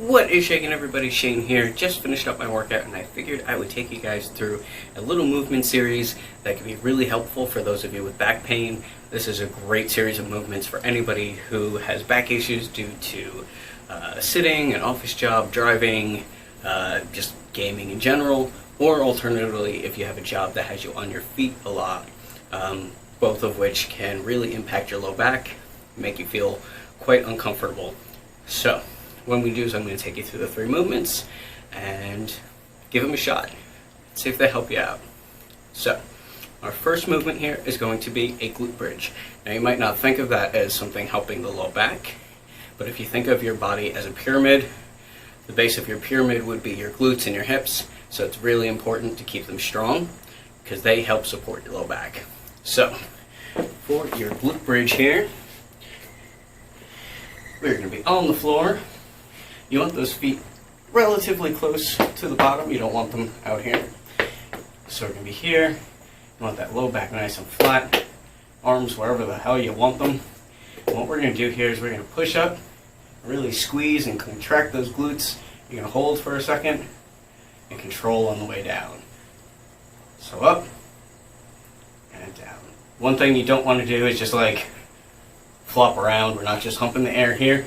What is shaking, everybody? Shane here. Just finished up my workout and I figured I would take you guys through a little movement series that can be really helpful for those of you with back pain. This is a great series of movements for anybody who has back issues due to sitting, an office job, driving, just gaming in general, or alternatively if you have a job that has you on your feet a lot, both of which can really impact your low back, make you feel quite uncomfortable. So what I'm going to do is I'm going to take you through the 3 movements and give them a shot. See if they help you out. So, our first movement here is going to be a glute bridge. Now you might not think of that as something helping the low back, but if you think of your body as a pyramid, the base of your pyramid would be your glutes and your hips, so it's really important to keep them strong because they help support your low back. So, for your glute bridge here, we're going to be on the floor. You want those feet relatively close to the bottom. You don't want them out here. So we're going to be here. You want that low back nice and flat. Arms wherever the hell you want them. And what we're going to do here is we're going to push up, really squeeze and contract those glutes. You're going to hold for a second and control on the way down. So up and down. One thing you don't want to do is just like flop around. We're not just humping the air here.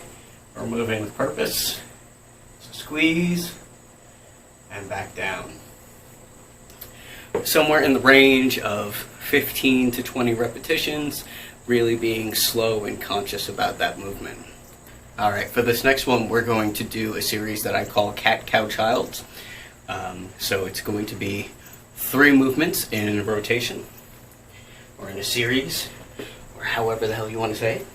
We're moving with purpose. Squeeze and back down. Somewhere in the range of 15 to 20 repetitions, really being slow and conscious about that movement. Alright, for this next one we're going to do a series that I call Cat Cow Child. So it's going to be 3 movements in a rotation, or in a series, or however the hell you want to say it.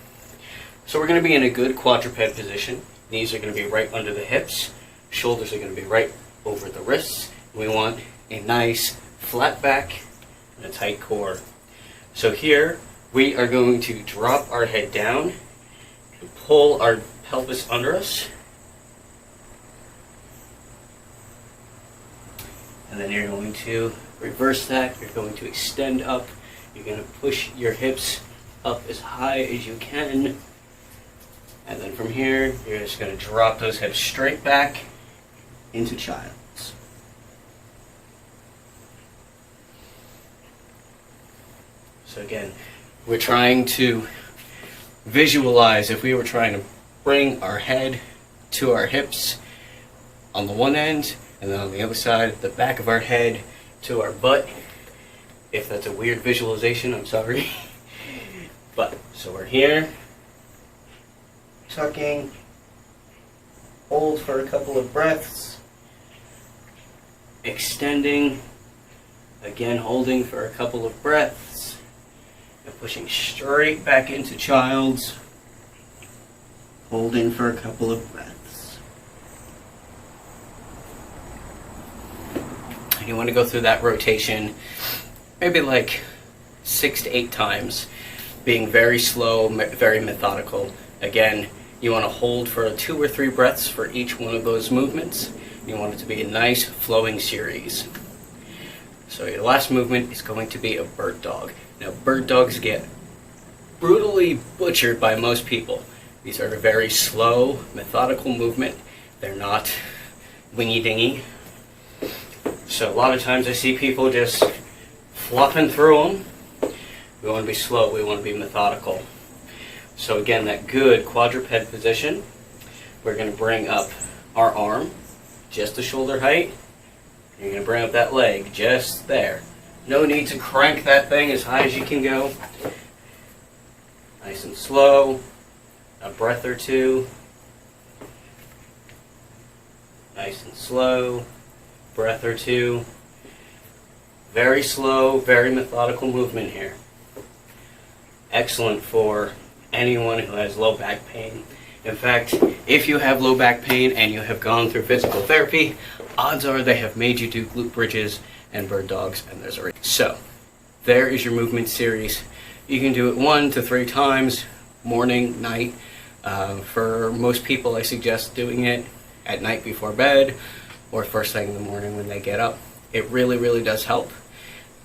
So we're going to be in a good quadruped position. Knees are going to be right under the hips. Shoulders are going to be right over the wrists. We want a nice flat back and a tight core. So here we are going to drop our head down and pull our pelvis under us. And then you're going to reverse that. You're going to extend up. You're going to push your hips up as high as you can. And then from here, you're just going to drop those hips straight back into child's. So again, we're trying to visualize if we were trying to bring our head to our hips on the one end, and then on the other side, the back of our head to our butt. If that's a weird visualization, I'm sorry. But, so we're here. Tucking, hold for a couple of breaths, extending, again holding for a couple of breaths, and pushing straight back into child's, holding for a couple of breaths. And you want to go through that rotation maybe like 6 to 8 times, being very slow, very methodical. Again, you want to hold for 2 or 3 breaths for each one of those movements. You want it to be a nice flowing series. So your last movement is going to be a bird dog. Now bird dogs get brutally butchered by most people. These are a very slow, methodical movement. They're not wingy dingy. So a lot of times I see people just flopping through them. We want to be slow, we want to be methodical. So again, that good quadruped position, we're going to bring up our arm just to shoulder height. You're going to bring up that leg just there. No need to crank that thing as high as you can go. Nice and slow. A breath or 2. Nice and slow. Breath or 2. Very slow, very methodical movement here. Excellent for anyone who has low back pain. In fact, if you have low back pain and you have gone through physical therapy, odds are they have made you do glute bridges and bird dogs, and there's a reason. So, there is your movement series. You can do it 1 to 3 times, morning, night. For most people, I suggest doing it at night before bed or first thing in the morning when they get up. It really, really does help.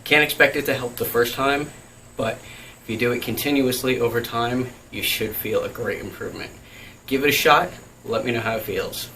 Can't expect it to help the first time, but if you do it continuously over time, you should feel a great improvement. Give it a shot. Let me know how it feels.